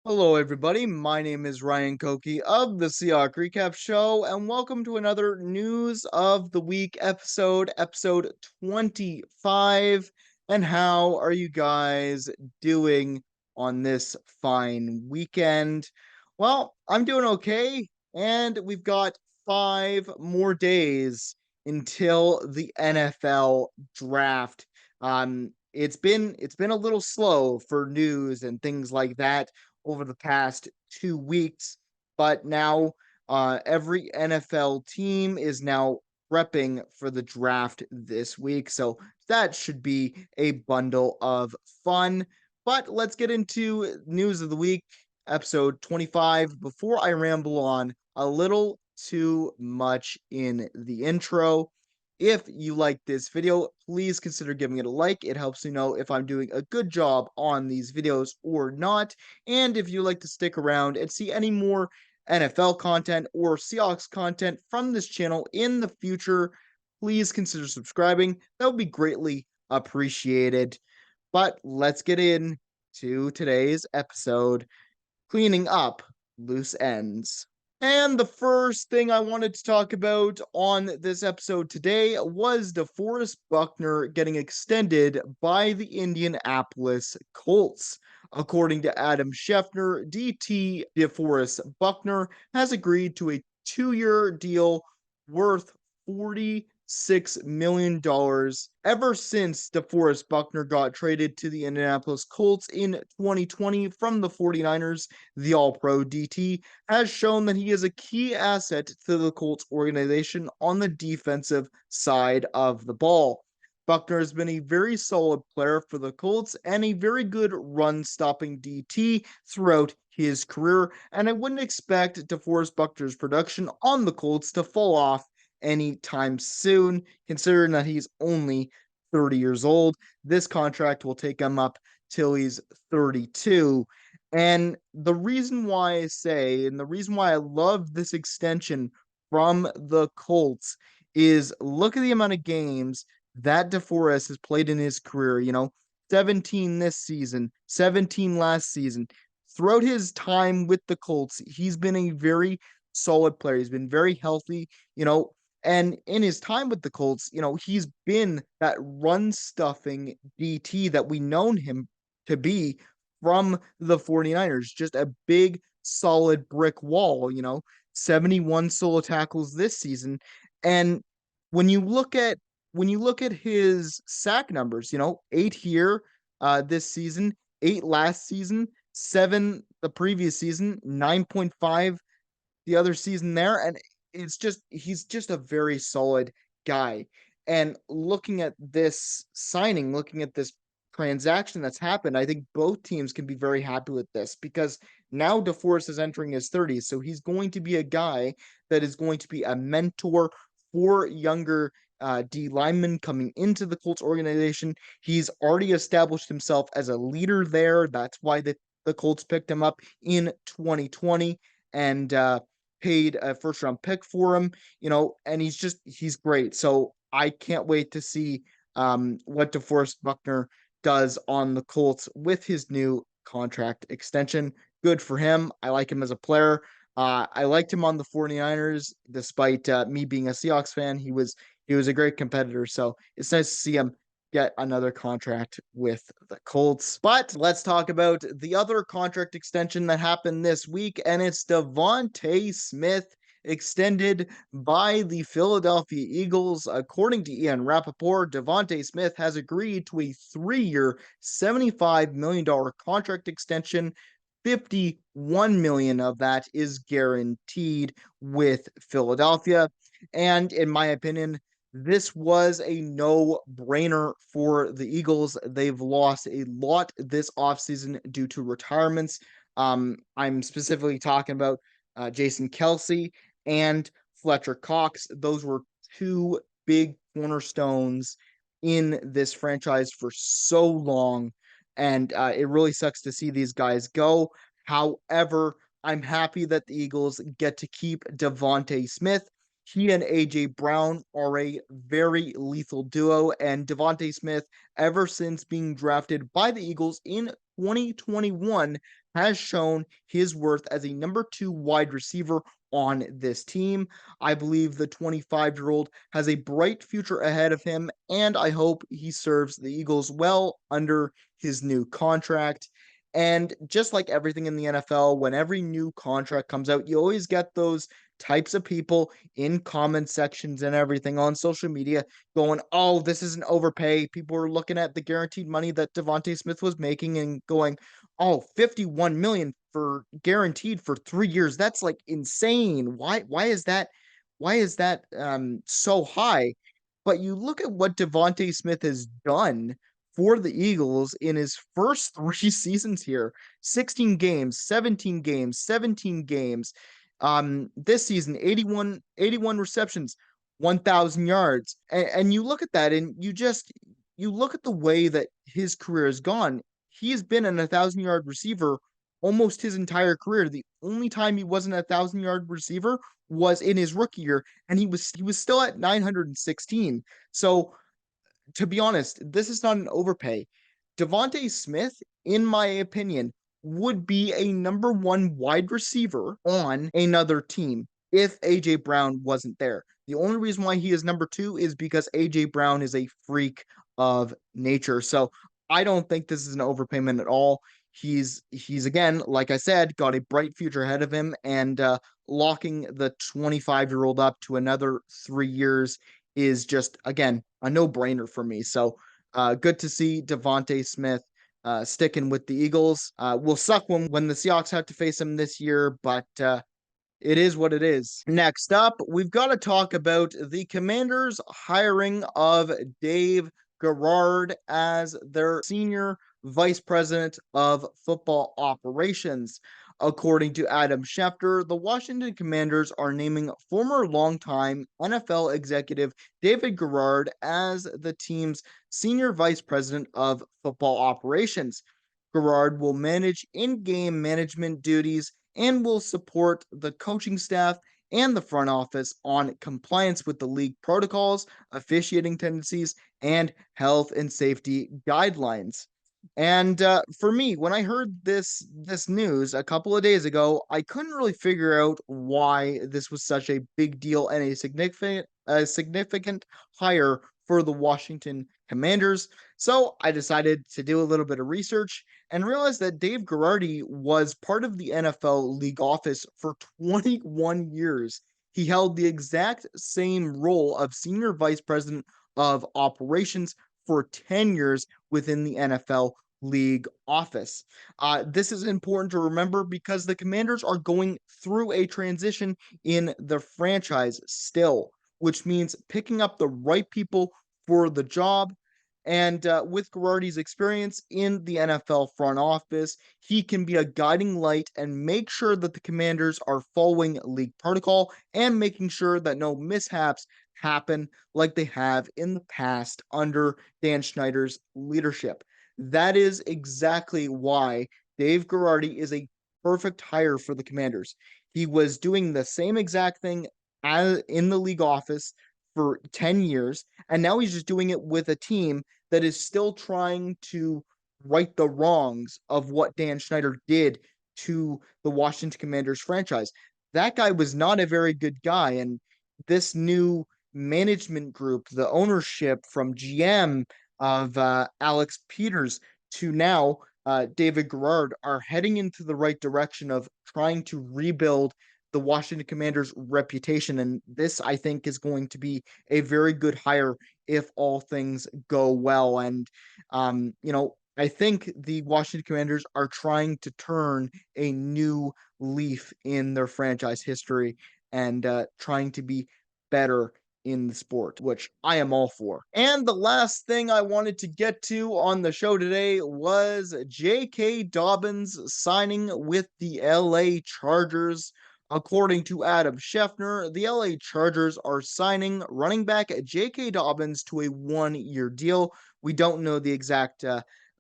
Hello, everybody. My name is Ryan Koki of the Seahawk Recap Show, and welcome to another News of the Week episode 25. And how are you guys doing on this fine weekend? Well, I'm doing okay, and we've got 5 more days until the NFL draft. It's been a little slow for news and things like that over the past 2 weeks, but now every NFL team is now prepping for the draft this week. So that should be a bundle of fun. But let's get into news of the week, episode 25. Before I ramble on a little too much in the intro, if you like this video, please consider giving it a like. It helps me know if I'm doing a good job on these videos or not. And if you like to stick around and see any more NFL content or Seahawks content from this channel in the future, please consider subscribing. That would be greatly appreciated. But let's get into today's episode, cleaning up loose ends. And the first thing I wanted to talk about on this episode today was DeForest Buckner getting extended by the Indianapolis Colts. According to Adam Schefter, DT DeForest Buckner has agreed to a 2-year deal worth $46 million. Ever since DeForest Buckner got traded to the Indianapolis Colts in 2020 from the 49ers, the All-Pro DT has shown that he is a key asset to the Colts organization on the defensive side of the ball. Buckner has been a very solid player for the Colts and a very good run-stopping DT throughout his career, and I wouldn't expect DeForest Buckner's production on the Colts to fall off anytime soon, considering that he's only 30 years old. This contract will take him up till he's 32. And the reason why I say, and the reason why I love this extension from the Colts is look at the amount of games that DeForest has played in his career. 17 this season, 17 last season. Throughout his time with the Colts, he's been a very solid player. He's been very healthy, and in his time with the Colts, he's been that run stuffing DT that we known him to be from the 49ers. Just a big, solid brick wall, 71 solo tackles this season. And when you look at his sack numbers, 8 here this season, 8 last season, 7 the previous season, 9.5 the other season there, and he's just a very solid guy. And looking at this signing, looking at this transaction that's happened, I think both teams can be very happy with this because now DeForest is entering his 30s, so he's going to be a guy that is going to be a mentor for younger D linemen coming into the Colts organization. He's already established himself as a leader there. That's why the Colts picked him up in 2020 and paid a first round pick for him, and he's great. So I can't wait to see what DeForest Buckner does on the Colts with his new contract extension. Good for him. I like him as a player. I liked him on the 49ers, despite me being a Seahawks fan. He was a great competitor. So it's nice to see him get another contract with the Colts. But let's talk about the other contract extension that happened this week, and it's DeVonta Smith extended by the Philadelphia Eagles. According to Ian Rappaport, DeVonta Smith has agreed to a 3-year, $75 million contract extension. 51 million of that is guaranteed with Philadelphia. And in my opinion, this was a no-brainer for the Eagles. They've lost a lot this offseason due to retirements. I'm specifically talking about Jason Kelce and Fletcher Cox. Those were two big cornerstones in this franchise for so long, and it really sucks to see these guys go. However, I'm happy that the Eagles get to keep DeVonta Smith. He and AJ Brown are a very lethal duo, and DeVonta Smith, ever since being drafted by the Eagles in 2021, has shown his worth as a number 2 wide receiver on this team. I believe the 25-year-old has a bright future ahead of him, and I hope he serves the Eagles well under his new contract. And just like everything in the NFL, when every new contract comes out, you always get those types of people in comment sections and everything on social media going, oh, this is an overpay. People are looking at the guaranteed money that DeVonta Smith was making and going, oh, 51 million for guaranteed for 3 years. That's like insane. Why is that? Why is that so high? But you look at what DeVonta Smith has done for the Eagles in his first 3 seasons here: 16 games, 17 games, 17 games. This season, 81 receptions, 1,000 yards. And you look at that and you look at the way that his career has gone. He has been an 1,000-yard receiver almost his entire career. The only time he wasn't a 1,000-yard receiver was in his rookie year, and he was still at 916. So to be honest, this is not an overpay. DeVonta Smith, in my opinion, would be a number 1 wide receiver on another team if AJ Brown wasn't there. The only reason why he is number 2 is because AJ Brown is a freak of nature. So I don't think this is an overpayment at all. He's again, like I said, got a bright future ahead of him, and locking the 25-year-old up to another 3 years is just, again, a no-brainer for me. So good to see DeVonta Smith sticking with the Eagles. Will suck when the Seahawks have to face him this year, but it is what it is. Next up, we've got to talk about the Commanders' hiring of Dave Gardi as their senior vice president of football operations. According to Adam Schefter, the Washington Commanders are naming former longtime NFL executive David Gardi as the team's senior vice president of football operations. Gardi will manage in-game management duties and will support the coaching staff and the front office on compliance with the league protocols, officiating tendencies, and health and safety guidelines. And for me, when I heard this news a couple of days ago, I couldn't really figure out why this was such a big deal and a significant hire for the Washington Commanders. So I decided to do a little bit of research and realized that Dave Gardi was part of the NFL league office for 21 years. He held the exact same role of senior vice president of operations for 10 years within the NFL league office. This is important to remember because the Commanders are going through a transition in the franchise still, which means picking up the right people for the job. And with Gardi's experience in the NFL front office, he can be a guiding light and make sure that the Commanders are following league protocol and making sure that no mishaps happen like they have in the past under Dan Snyder's leadership. That is exactly why Dave Gardi is a perfect hire for the Commanders. He was doing the same exact thing as in the league office for 10 years, and now he's just doing it with a team that is still trying to right the wrongs of what Dan Snyder did to the Washington Commanders franchise. That guy was not a very good guy, and this new management group, the ownership from GM of Alex Peters to now David Gardi, are heading into the right direction of trying to rebuild the Washington Commanders' reputation. And this, I think, is going to be a very good hire if all things go well. And, I think the Washington Commanders are trying to turn a new leaf in their franchise history and trying to be better in the sport, which I am all for. And the last thing I wanted to get to on the show today was JK Dobbins signing with the LA Chargers. According to Adam Schefter, the LA Chargers are signing running back JK Dobbins to a 1-year deal. We don't know the exact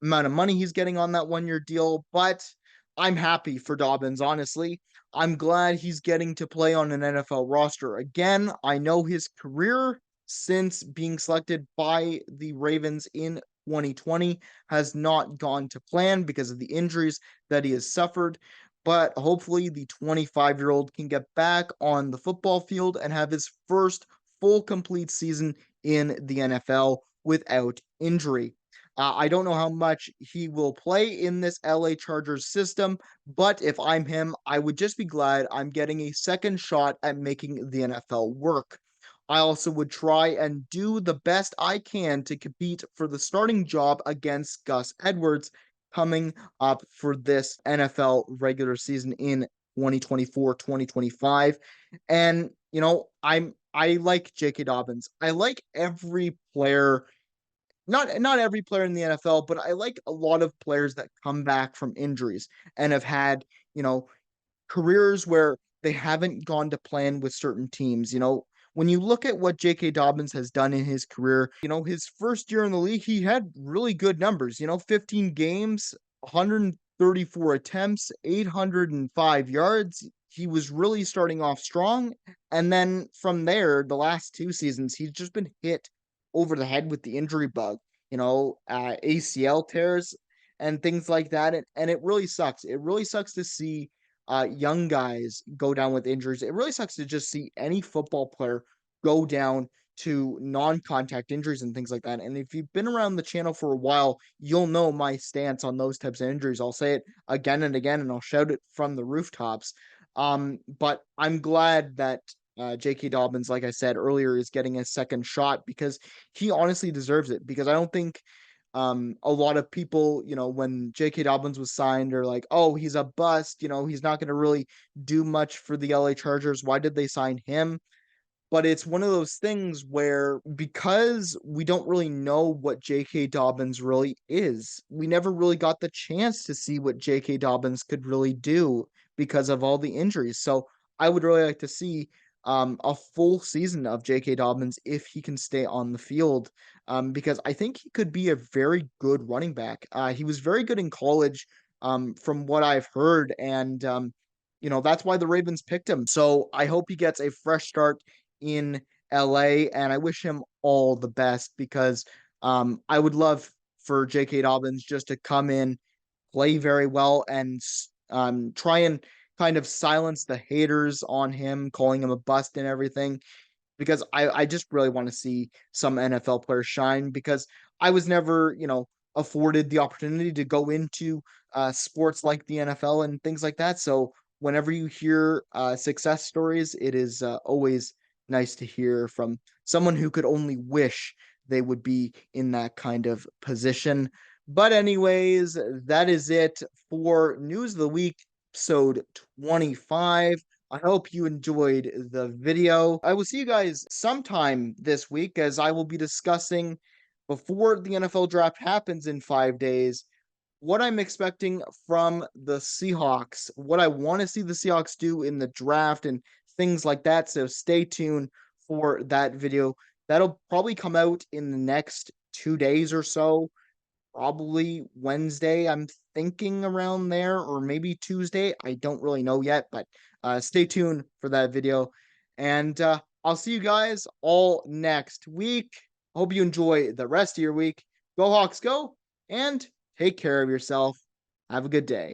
amount of money he's getting on that 1-year deal, but I'm happy for Dobbins, honestly. I'm glad he's getting to play on an NFL roster again. I know his career since being selected by the Ravens in 2020 has not gone to plan because of the injuries that he has suffered. But hopefully, the 25-year-old can get back on the football field and have his first full complete season in the NFL without injury. I don't know how much he will play in this LA Chargers system, but if I'm him, I would just be glad I'm getting a second shot at making the NFL work. I also would try and do the best I can to compete for the starting job against Gus Edwards coming up for this NFL regular season in 2024-2025. And I like JK Dobbins. I like every player, not every player in the NFL, but I like a lot of players that come back from injuries and have had, you know, careers where they haven't gone to plan with certain teams. When you look at what JK Dobbins has done in his career, his first year in the league, he had really good numbers, 15 games, 134 attempts, 805 yards. He was really starting off strong. And then from there, the last two seasons, he's just been hit over the head with the injury bug, ACL tears and things like that. And it really sucks. It really sucks to see young guys go down with injuries. It really sucks to just see any football player go down to non-contact injuries and things like that. And if you've been around the channel for a while, you'll know my stance on those types of injuries. I'll say it again and again, and I'll shout it from the rooftops. But I'm glad that J.K. Dobbins, like I said earlier, is getting a second shot because he honestly deserves it. Because I don't think a lot of people, when J.K. Dobbins was signed, are like, oh, he's a bust. He's not going to really do much for the LA Chargers. Why did they sign him? But it's one of those things where because we don't really know what J.K. Dobbins really is, we never really got the chance to see what J.K. Dobbins could really do because of all the injuries. So I would really like to see a full season of J.K. Dobbins if he can stay on the field, because I think he could be a very good running back. He was very good in college, from what I've heard, and that's why the Ravens picked him. So I hope he gets a fresh start in LA, and I wish him all the best because I would love for J.K. Dobbins just to come in, play very well, and try and kind of silence the haters on him, calling him a bust and everything. Because I just really want to see some NFL players shine because I was never, afforded the opportunity to go into sports like the NFL and things like that. So whenever you hear success stories, it is always nice to hear from someone who could only wish they would be in that kind of position. But anyways, that is it for News of the Week, episode 25. I hope you enjoyed the video. I will see you guys sometime this week as I will be discussing, before the NFL draft happens in 5 days, what I'm expecting from the Seahawks, what I want to see the Seahawks do in the draft and things like that. So stay tuned for that video. That'll probably come out in the next 2 days or so, probably Wednesday. I'm thinking around there, or maybe Tuesday. I don't really know yet, but stay tuned for that video. And I'll see you guys all next week. Hope you enjoy the rest of your week. Go Hawks, go, and take care of yourself. Have a good day.